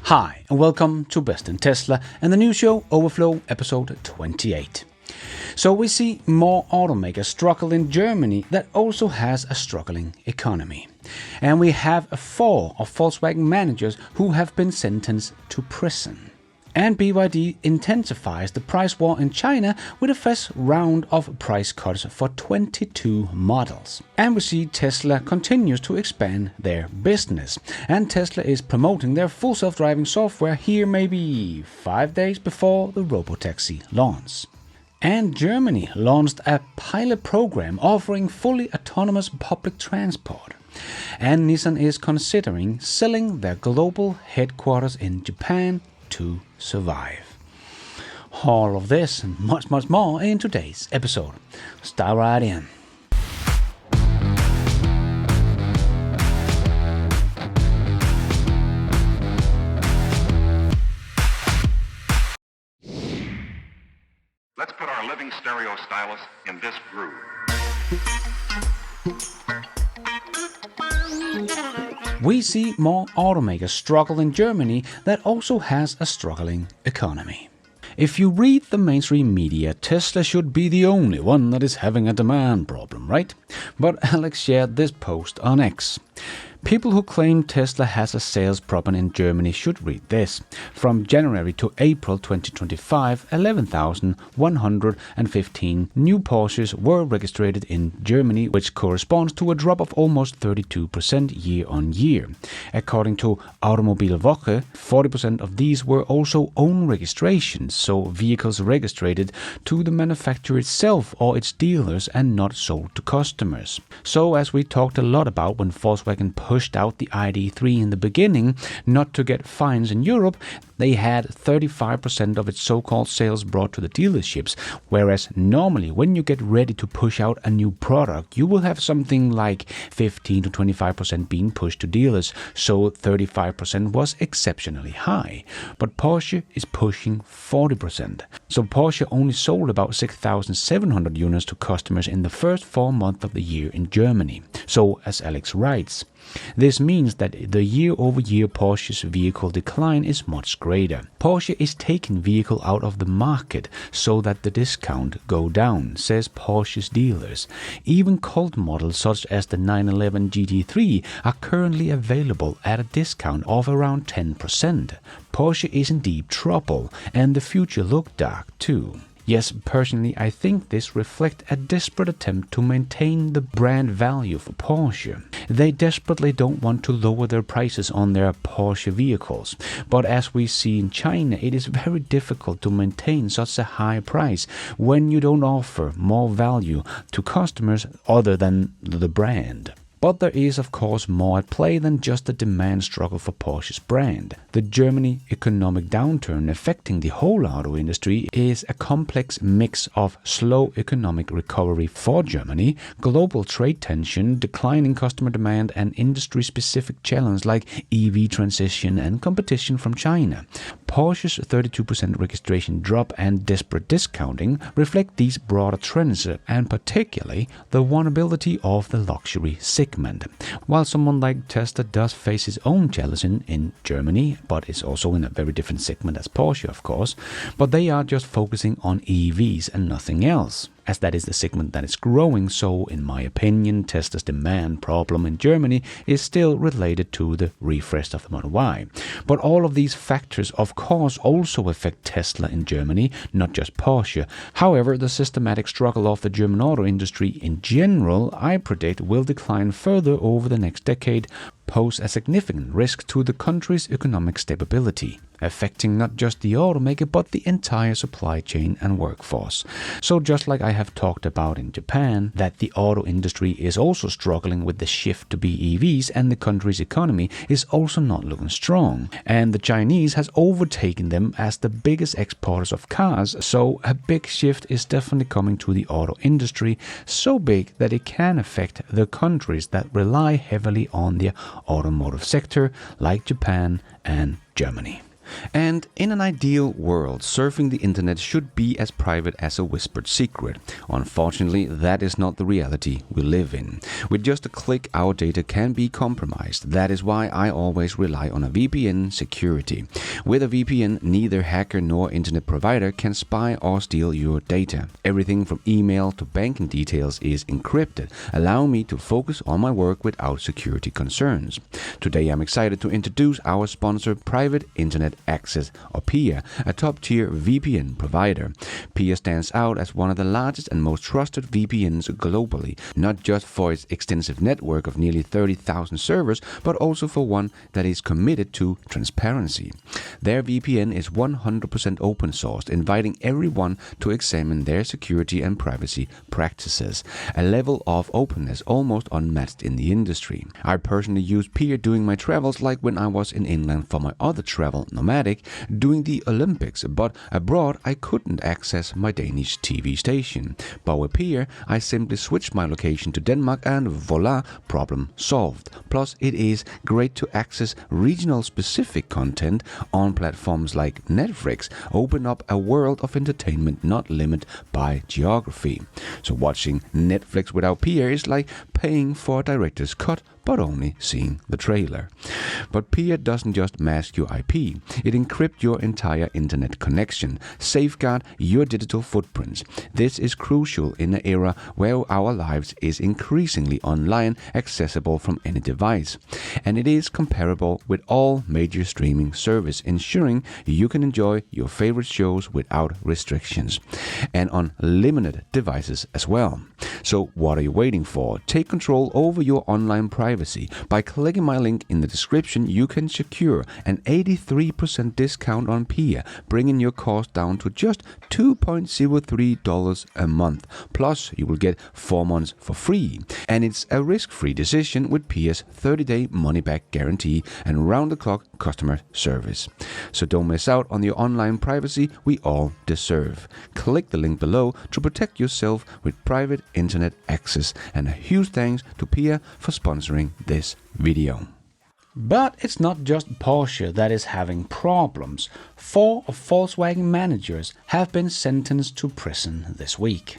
Hi, and welcome to Best in Tesla and the new show Overflow episode 28. So we see more automakers struggle in Germany that also has a struggling economy. And we have 4 of Volkswagen managers who have been sentenced to prison. And BYD intensifies the price war in China with a fresh round of price cuts for 22 models. And we see Tesla continues to expand their business. And Tesla is promoting their full self-driving software here maybe 5 days before the robotaxi launch. And Germany launched a pilot program offering fully autonomous public transport. And Nissan is considering selling their global headquarters in Japan to survive. All of this and much more in today's episode. Start right in. Let's put our living stereo stylus in this groove. We see more automakers struggle in Germany that also has a struggling economy. If you read the mainstream media, Tesla should be the only one that is having a demand problem, right? But Alex shared this post on X. People who claim Tesla has a sales problem in Germany should read this. From January to April 2025, 11,115 new Porsches were registered in Germany, which corresponds to a drop of almost 32% year on year. According to Automobilwoche, 40% of these were also own registrations, so vehicles registered to the manufacturer itself or its dealers and not sold to customers. So as we talked a lot about when Volkswagen pushed out the ID.3 in the beginning, not to get fines in Europe, they had 35% of its so-called sales brought to the dealerships, whereas normally when you get ready to push out a new product, you will have something like 15 to 25% being pushed to dealers, so 35% was exceptionally high. But Porsche is pushing 40%. So Porsche only sold about 6,700 units to customers in the first 4 months of the year in Germany. So, as Alex writes, this means that the year-over-year Porsche's vehicle decline is much greater. Porsche is taking vehicle out of the market so that the discount go down, says Porsche's dealers. Even cult models such as the 911 GT3 are currently available at a discount of around 10%. Porsche is in deep trouble, and the future look dark too. Yes, personally, I think this reflects a desperate attempt to maintain the brand value for Porsche. They desperately don't want to lower their prices on their Porsche vehicles. But as we see in China, it is very difficult to maintain such a high price when you don't offer more value to customers other than the brand. But there is of course more at play than just the demand struggle for Porsche's brand. The Germany economic downturn affecting the whole auto industry is a complex mix of slow economic recovery for Germany, global trade tension, declining customer demand and industry-specific challenges like EV transition and competition from China. Porsche's 32% registration drop and desperate discounting reflect these broader trends and particularly the vulnerability of the luxury segment. While someone like Tesla does face his own challenges in Germany, but is also in a very different segment as Porsche, of course, but they are just focusing on EVs and nothing else, as that is the segment that is growing. So, in my opinion, Tesla's demand problem in Germany is still related to the refresh of the Model Y. But all of these factors, of course, also affect Tesla in Germany, not just Porsche. However, the systematic struggle of the German auto industry in general, I predict, will decline further over the next decade, pose a significant risk to the country's economic stability, affecting not just the automaker but the entire supply chain and workforce. So just like I have talked about in Japan, that the auto industry is also struggling with the shift to BEVs and the country's economy is also not looking strong. And the Chinese has overtaken them as the biggest exporters of cars, so a big shift is definitely coming to the auto industry, so big that it can affect the countries that rely heavily on the automotive sector like Japan and Germany. And in an ideal world, surfing the internet should be as private as a whispered secret. Unfortunately, that is not the reality we live in. With just a click, our data can be compromised. That is why I always rely on a VPN security. With a VPN, neither hacker nor internet provider can spy or steal your data. Everything from email to banking details is encrypted, allowing me to focus on my work without security concerns. Today I'm excited to introduce our sponsor, Private Internet Access, or PIA, a top-tier VPN provider. PIA stands out as one of the largest and most trusted VPNs globally, not just for its extensive network of nearly 30,000 servers, but also for one that is committed to transparency. Their VPN is 100% open sourced, inviting everyone to examine their security and privacy practices, a level of openness almost unmatched in the industry. I personally use PIA during my travels, like when I was in England for my other travel, Nomadic, doing the Olympics, but abroad I couldn't access my Danish TV station. But with PIA, I simply switched my location to Denmark and voila, problem solved. Plus, it is great to access regional specific content on platforms like Netflix, open up a world of entertainment not limited by geography. So watching Netflix without PIA is like paying for a director's cut but only seeing the trailer. But PIA doesn't just mask your IP, it encrypts your entire internet connection, safeguard your digital footprints. This is crucial in an era where our lives is increasingly online, accessible from any device. And it is comparable with all major streaming services, ensuring you can enjoy your favorite shows without restrictions, and on limited devices as well. So what are you waiting for? Take control over your online privacy. By clicking my link in the description, you can secure an 83% discount on PIA, bringing your cost down to just $2.03 a month. Plus, you will get 4 months for free. And it's a risk-free decision with PIA's 30-day money-back guarantee and round-the-clock customer service. So don't miss out on the online privacy we all deserve. Click the link below to protect yourself with private internet access. And a huge thanks to PIA for sponsoring this video. But it's not just Porsche that is having problems. 4 of Volkswagen managers have been sentenced to prison this week.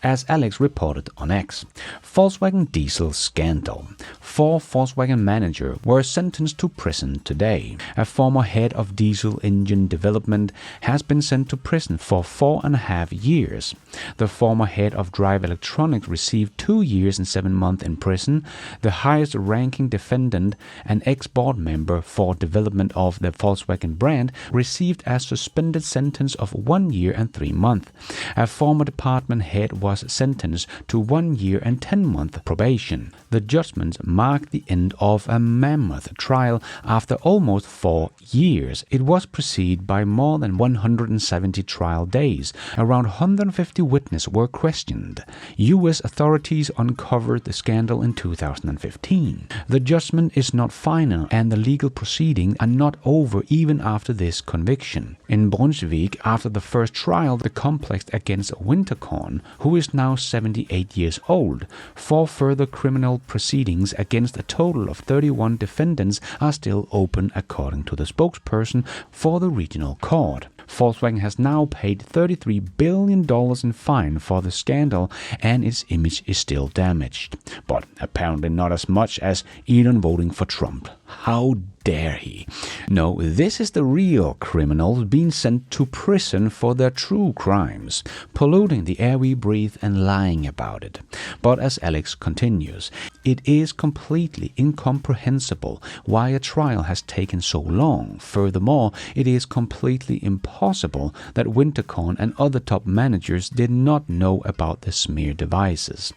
As Alex reported on X, Volkswagen diesel scandal. 4 Volkswagen managers were sentenced to prison today. A former head of diesel engine development has been sent to prison for 4.5 years. The former head of Drive Electronics received 2 years and 7 months in prison. The highest-ranking defendant, an ex-board member for development of the Volkswagen brand, received a suspended sentence of 1 year and 3 months. A former department head was sentenced to 1 year and 10 months probation. The judgment marked the end of a mammoth trial after almost 4 years. It was preceded by more than 170 trial days. Around 150 witnesses were questioned. U.S. authorities uncovered the scandal in 2015. The judgment is not final, and the legal proceedings are not over even after this conviction. In Brunswick, after the first trial, the complex against Winterkorn, who is now 78 years old. 4 further criminal proceedings against a total of 31 defendants are still open, according to the spokesperson for the regional court. Volkswagen has now paid $33 billion in fine for the scandal, and its image is still damaged. But apparently not as much as Elon voting for Trump. How dare he? No, this is the real criminals being sent to prison for their true crimes, polluting the air we breathe and lying about it. But as Alex continues, it is completely incomprehensible why a trial has taken so long. Furthermore, it is completely impossible that Winterkorn and other top managers did not know about the smear devices.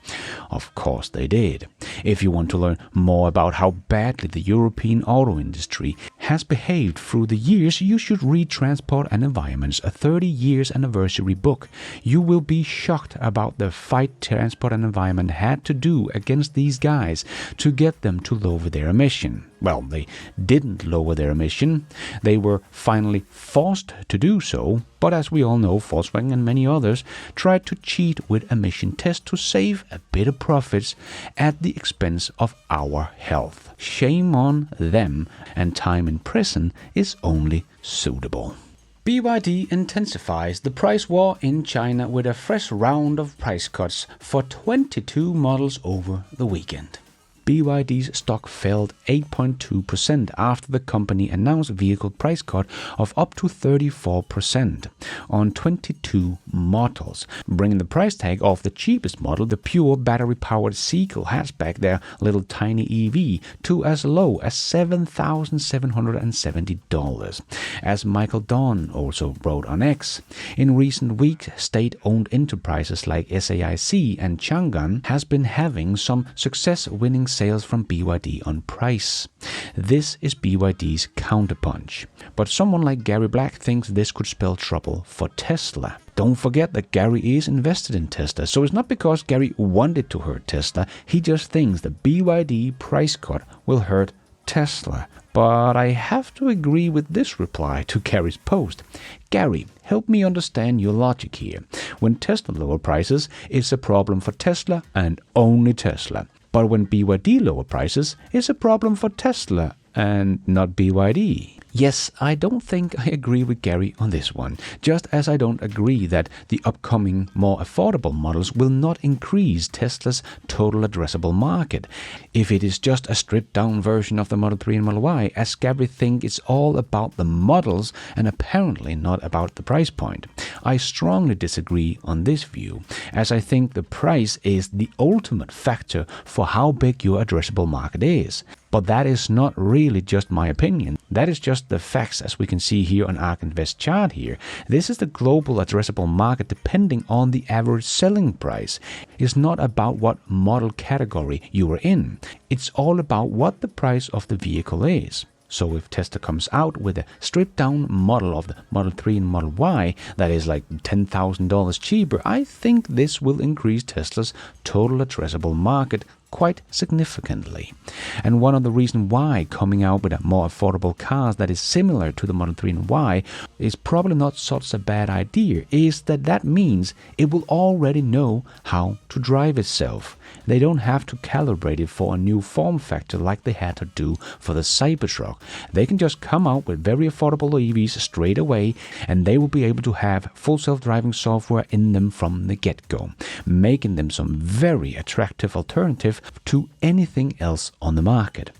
Of course they did. If you want to learn more about how badly the European auto industry has behaved through the years, you should read Transport and Environment's 30 years anniversary book. You will be shocked about the fight Transport and Environment had to do against these guys to get them to lower their emission. Well, they didn't lower their emission. They were finally forced to do so, but as we all know, Volkswagen and many others tried to cheat with emission tests to save a bit of profits at the expense of our health. Shame on them, and time in prison is only suitable. BYD intensifies the price war in China with a fresh round of price cuts for 22 models over the weekend. BYD's stock fell 8.2% after the company announced a vehicle price cut of up to 34% on 22 models, bringing the price tag of the cheapest model, the pure battery-powered Seagull hatchback, their little tiny EV, to as low as $7,770. As Michael Dawn also wrote on X, in recent weeks, state-owned enterprises like SAIC and Chang'an has been having some success winning sales from BYD on price. This is BYD's counterpunch. But someone like Gary Black thinks this could spell trouble for Tesla. Don't forget that Gary is invested in Tesla, so it's not because Gary wanted to hurt Tesla, he just thinks the BYD price cut will hurt Tesla. But I have to agree with this reply to Gary's post. Gary, help me understand your logic here. When Tesla lower prices, it's a problem for Tesla and only Tesla. But when BYD lower prices, it's a problem for Tesla and not BYD. Yes, I don't think I agree with Gary on this one, just as I don't agree that the upcoming more affordable models will not increase Tesla's total addressable market. If it is just a stripped-down version of the Model 3 and Model Y, as Gary thinks it's all about the models and apparently not about the price point. I strongly disagree on this view, as I think the price is the ultimate factor for how big your addressable market is. But that is not really just my opinion. That is just the facts, as we can see here on ARK Invest chart here. This is the global addressable market depending on the average selling price. It's not about what model category you are in. It's all about what the price of the vehicle is. So if Tesla comes out with a stripped-down model of the Model 3 and Model Y that is like $10,000 cheaper, I think this will increase Tesla's total addressable market quite significantly. And one of the reasons why coming out with a more affordable cars that is similar to the Model 3 and Y is probably not such a bad idea is that means it will already know how to drive itself. They don't have to calibrate it for a new form factor like they had to do for the Cybertruck. They can just come out with very affordable EVs straight away, and they will be able to have full self-driving software in them from the get-go, making them some very attractive alternative to anything else on the market.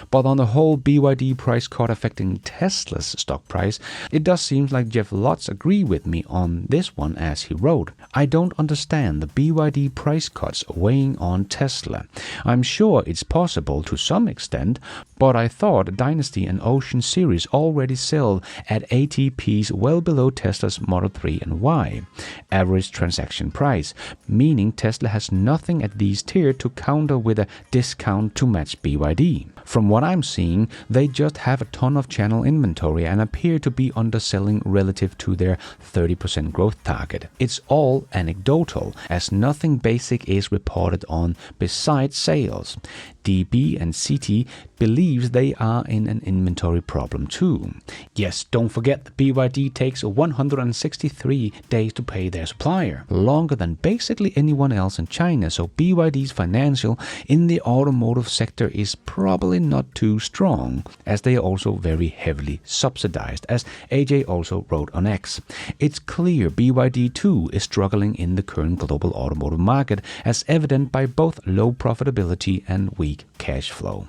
But on the whole BYD price cut affecting Tesla's stock price, it does seem like Jeff Lutz agree with me on this one, as he wrote, I don't understand the BYD price cuts weighing on Tesla. I'm sure it's possible to some extent, but I thought Dynasty and Ocean series already sell at ATPs well below Tesla's Model 3 and Y average transaction price, meaning Tesla has nothing at these tiers to counter with a discount to match BYD. From what I'm seeing, they just have a ton of channel inventory and appear to be underselling relative to their 30% growth target. It's all anecdotal, as nothing basic is reported on besides sales. DB and CT believes they are in an inventory problem too. Yes, don't forget that BYD takes 163 days to pay their supplier, longer than basically anyone else in China, so BYD's financial in the automotive sector is probably not too strong, as they are also very heavily subsidized, as AJ also wrote on X. It's clear BYD too is struggling in the current global automotive market, as evident by both low profitability and weak cash flow.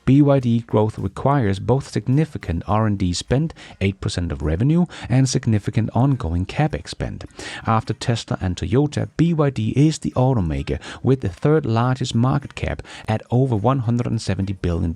BYD growth requires both significant R&D spend, 8% of revenue, and significant ongoing capex spend. After Tesla and Toyota, BYD is the automaker with the third largest market cap at over $170 billion,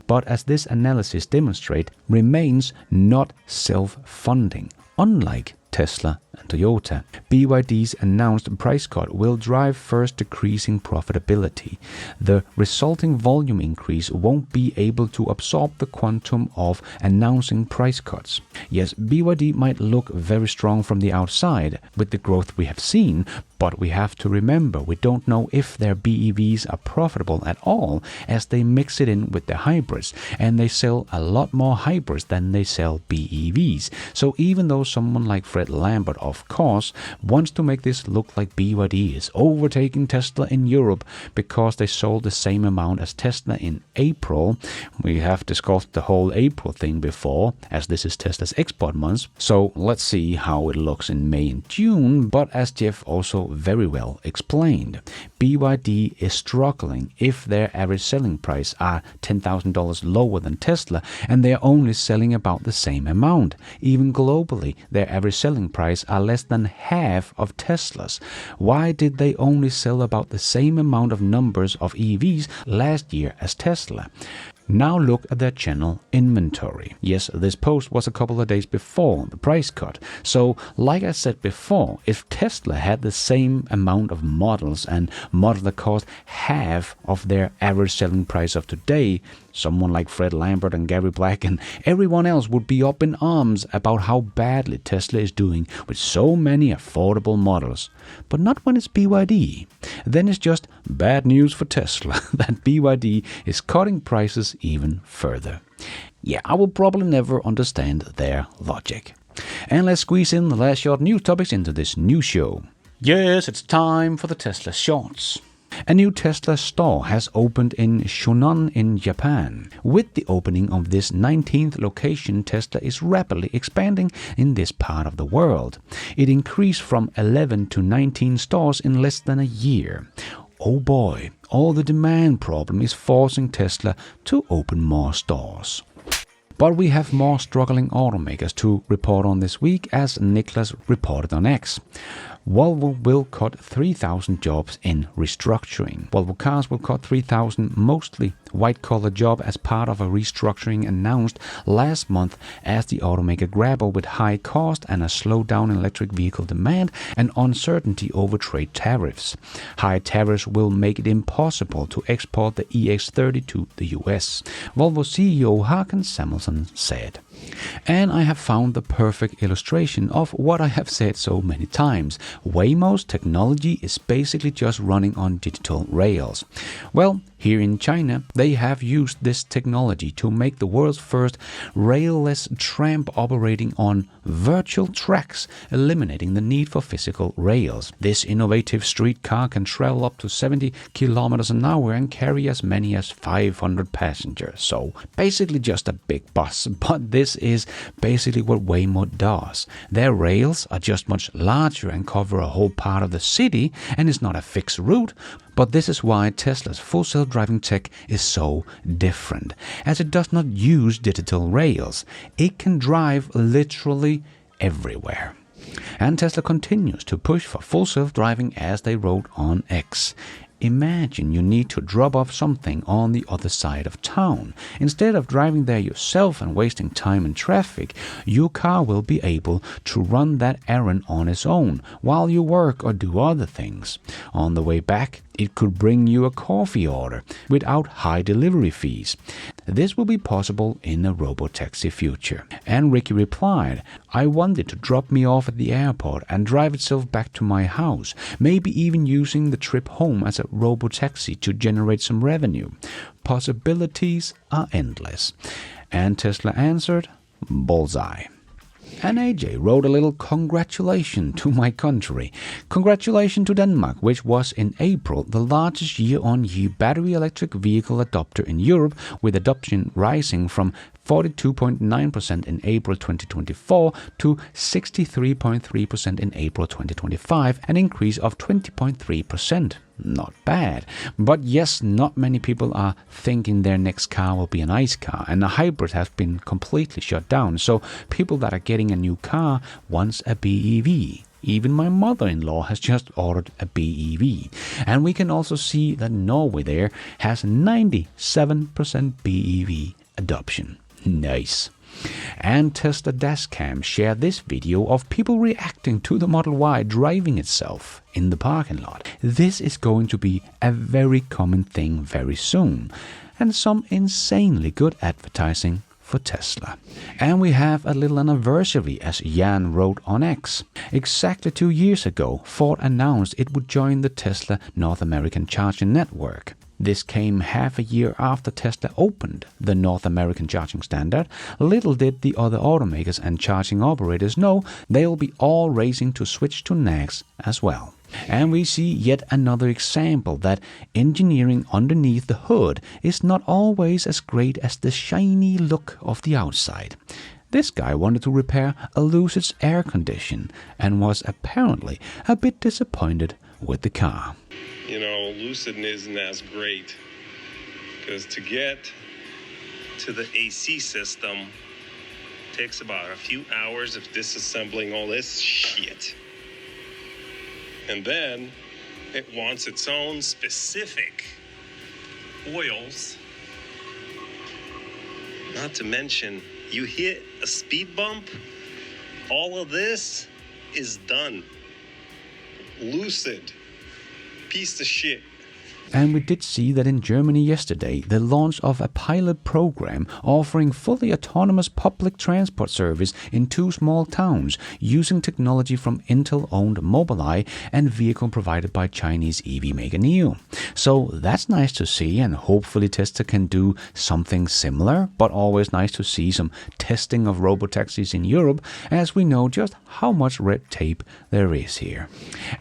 but as this analysis demonstrates, remains not self-funding, unlike Tesla and Toyota. BYD's announced price cut will drive first decreasing profitability. The resulting volume increase won't be able to absorb the quantum of announcing price cuts. Yes, BYD might look very strong from the outside with the growth we have seen, But we have to remember, we don't know if their BEVs are profitable at all, as they mix it in with the hybrids, and they sell a lot more hybrids than they sell BEVs. So even though someone like Fred Lambert, of course, wants to make this look like BYD is overtaking Tesla in Europe because they sold the same amount as Tesla in April. We have discussed the whole April thing before, as this is Tesla's export month. So let's see how it looks in May and June. But as Jeff also very well explained, BYD is struggling if their average selling price are $10,000 lower than Tesla, and they are only selling about the same amount. Even globally, their average selling price are less than half of Tesla's. Why did they only sell about the same amount of numbers of EVs last year as Tesla? Now look at their channel inventory. Yes, this post was a couple of days before the price cut. So, like I said before, if Tesla had the same amount of models and models that cost half of their average selling price of today, someone like Fred Lambert and Gary Black and everyone else would be up in arms about how badly Tesla is doing with so many affordable models. But not when it's BYD. Then it's just bad news for Tesla that BYD is cutting prices even further. Yeah, I will probably never understand their logic. And let's squeeze in the last short news topics into this new show. Yes, it's time for the Tesla Shorts. A new Tesla store has opened in Shonan in Japan. With the opening of this 19th location, Tesla is rapidly expanding in this part of the world. It increased from 11 to 19 stores in less than a year. Oh boy, all the demand problem is forcing Tesla to open more stores. But we have more struggling automakers to report on this week, as Niklas reported on X. Volvo will cut 3,000 jobs in restructuring. Volvo Cars will cut 3,000 mostly white-collar jobs as part of a restructuring announced last month as the automaker grappled with high cost and a slowdown in electric vehicle demand and uncertainty over trade tariffs. High tariffs will make it impossible to export the EX30 to the US, Volvo CEO Håkan Samuelsson said. And I have found the perfect illustration of what I have said so many times. Waymo's technology is basically just running on digital rails. Well, here in China, they have used this technology to make the world's first railless tram operating on virtual tracks, eliminating the need for physical rails. This innovative streetcar can travel up to 70 kilometers an hour and carry as many as 500 passengers. So basically just a big bus. But this is basically what Waymo does. Their rails are just much larger and cover a whole part of the city, and it's not a fixed route. But this is why Tesla's full self-driving tech is so different, as it does not use digital rails. It can drive literally everywhere. And Tesla continues to push for full self-driving, as they wrote on X. Imagine you need to drop off something on the other side of town. Instead of driving there yourself and wasting time in traffic, your car will be able to run that errand on its own while you work or do other things. On the way back, it could bring you a coffee order without high delivery fees. This will be possible in a robotaxi future. And Ricky replied, I want it to drop me off at the airport and drive itself back to my house, maybe even using the trip home as a robotaxi to generate some revenue. Possibilities are endless. And Tesla answered, bullseye. And AJ wrote a little congratulation to my country. Congratulations to Denmark, which was in April the largest year-on-year battery electric vehicle adopter in Europe, with adoption rising from 42.9% in April 2024 to 63.3% in April 2025, an increase of 20.3%. Not bad. But yes, not many people are thinking their next car will be an ICE car, and the hybrid has been completely shut down. So people that are getting a new car wants a BEV. Even my mother-in-law has just ordered a BEV. And we can also see that Norway there has 97% BEV adoption. Nice. And Tesla Dashcam shared this video of people reacting to the Model Y driving itself in the parking lot. This is going to be a very common thing very soon, and some insanely good advertising for Tesla. And we have a little anniversary, as Jan wrote on X. Exactly 2 years ago, Ford announced it would join the Tesla North American charging network. This came half a year after Tesla opened the North American charging standard. Little did the other automakers and charging operators know they'll be all racing to switch to NACS as well. And we see yet another example that engineering underneath the hood is not always as great as the shiny look of the outside. This guy wanted to repair a Lucid Air Condition and was apparently a bit disappointed with the car. You know, Lucid isn't as great because to get to the AC system takes about a few hours of disassembling all this shit. And then it wants its own specific oils. Not to mention, you hit a speed bump, all of this is done. Lucid. Piece of shit. And we did see that in Germany yesterday, the launch of a pilot program offering fully autonomous public transport service in 2 small towns using technology from Intel-owned Mobileye and vehicle provided by Chinese EV maker NIO. So that's nice to see, and hopefully Tesla can do something similar, but always nice to see some testing of robotaxis in Europe, as we know just how much red tape there is here.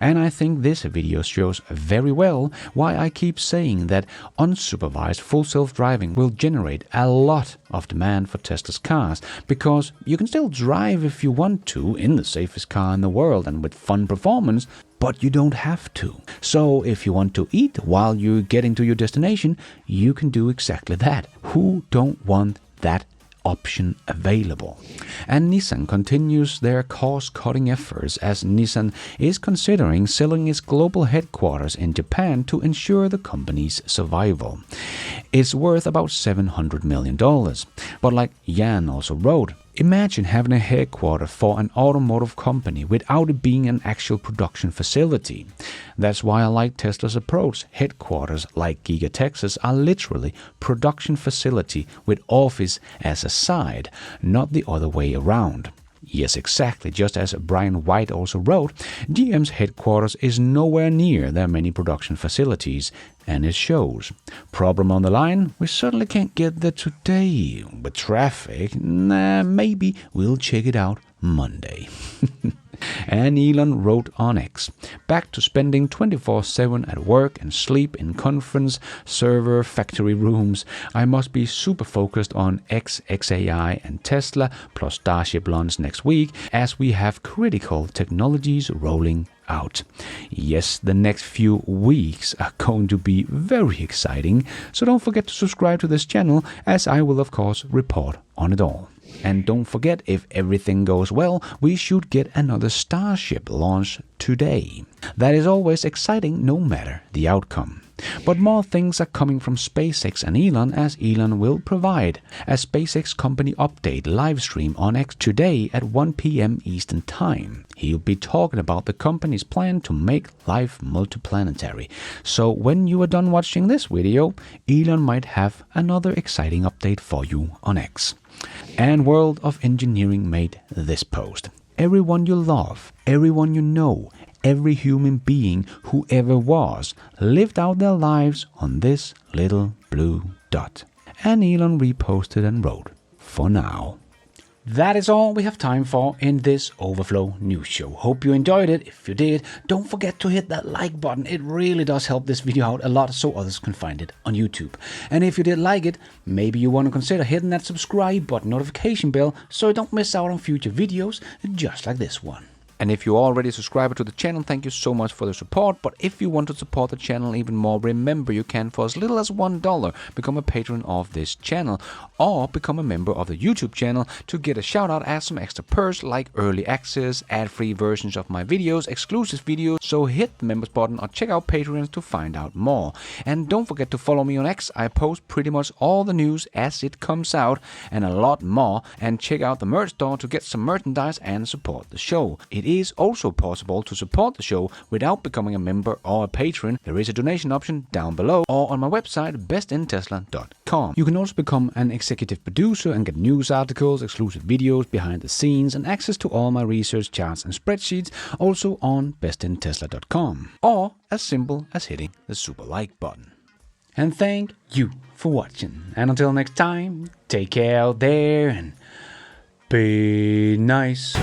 And I think this video shows very well why I keep saying that unsupervised full self-driving will generate a lot of demand for Tesla's cars, because you can still drive if you want to in the safest car in the world and with fun performance, but you don't have to. So if you want to eat while you're getting to your destination, you can do exactly that. Who don't want that option available? And Nissan continues their cost-cutting efforts, as Nissan is considering selling its global headquarters in Japan to ensure the company's survival. It's worth about $700 million. But like Jan also wrote, imagine having a headquarters for an automotive company without it being an actual production facility. That's why I like Tesla's approach. Headquarters like Giga Texas are literally production facility with office as a side, not the other way around. Yes, exactly. Just as Brian White also wrote, GM's headquarters is nowhere near their many production facilities, and it shows. Problem on the line? We certainly can't get there today. With traffic? Nah, maybe we'll check it out Monday. And Elon wrote on X, back to spending 24/7 at work and sleep in conference, server, factory rooms. I must be super focused on XAI and Tesla plus Starship launch next week, as we have critical technologies rolling out. Yes, the next few weeks are going to be very exciting, so don't forget to subscribe to this channel, as I will of course report on it all. And don't forget, if everything goes well, we should get another Starship launched today. That is always exciting no matter the outcome. But more things are coming from SpaceX and Elon, as Elon will provide a SpaceX company update live stream on X today at 1 p.m. Eastern Time. He'll be talking about the company's plan to make life multiplanetary. So when you are done watching this video, Elon might have another exciting update for you on X. And World of Engineering made this post. Everyone you love, everyone you know, every human being who ever was, lived out their lives on this little blue dot. And Elon reposted and wrote, for now. That is all we have time for in this Overflow News Show. Hope you enjoyed it. If you did, don't forget to hit that like button. It really does help this video out a lot, so others can find it on YouTube. And if you did like it, maybe you want to consider hitting that subscribe button, notification bell, so you don't miss out on future videos just like this one. And if you're already a subscriber to the channel, thank you so much for the support. But if you want to support the channel even more, remember you can, for as little as $1, become a patron of this channel, or become a member of the YouTube channel to get a shout out as some extra perks like early access, ad-free versions of my videos, exclusive videos. So hit the members button or check out Patreon to find out more. And don't forget to follow me on X. I post pretty much all the news as it comes out and a lot more. And check out the merch store to get some merchandise and support the show. It is also possible to support the show without becoming a member or a patron. There is a donation option down below or on my website bestintesla.com. You can also become an executive producer and get news articles, exclusive videos behind the scenes, and access to all my research charts and spreadsheets also on bestintesla.com, or as simple as hitting the super like button. And thank you for watching, and until next time, take care out there and be nice.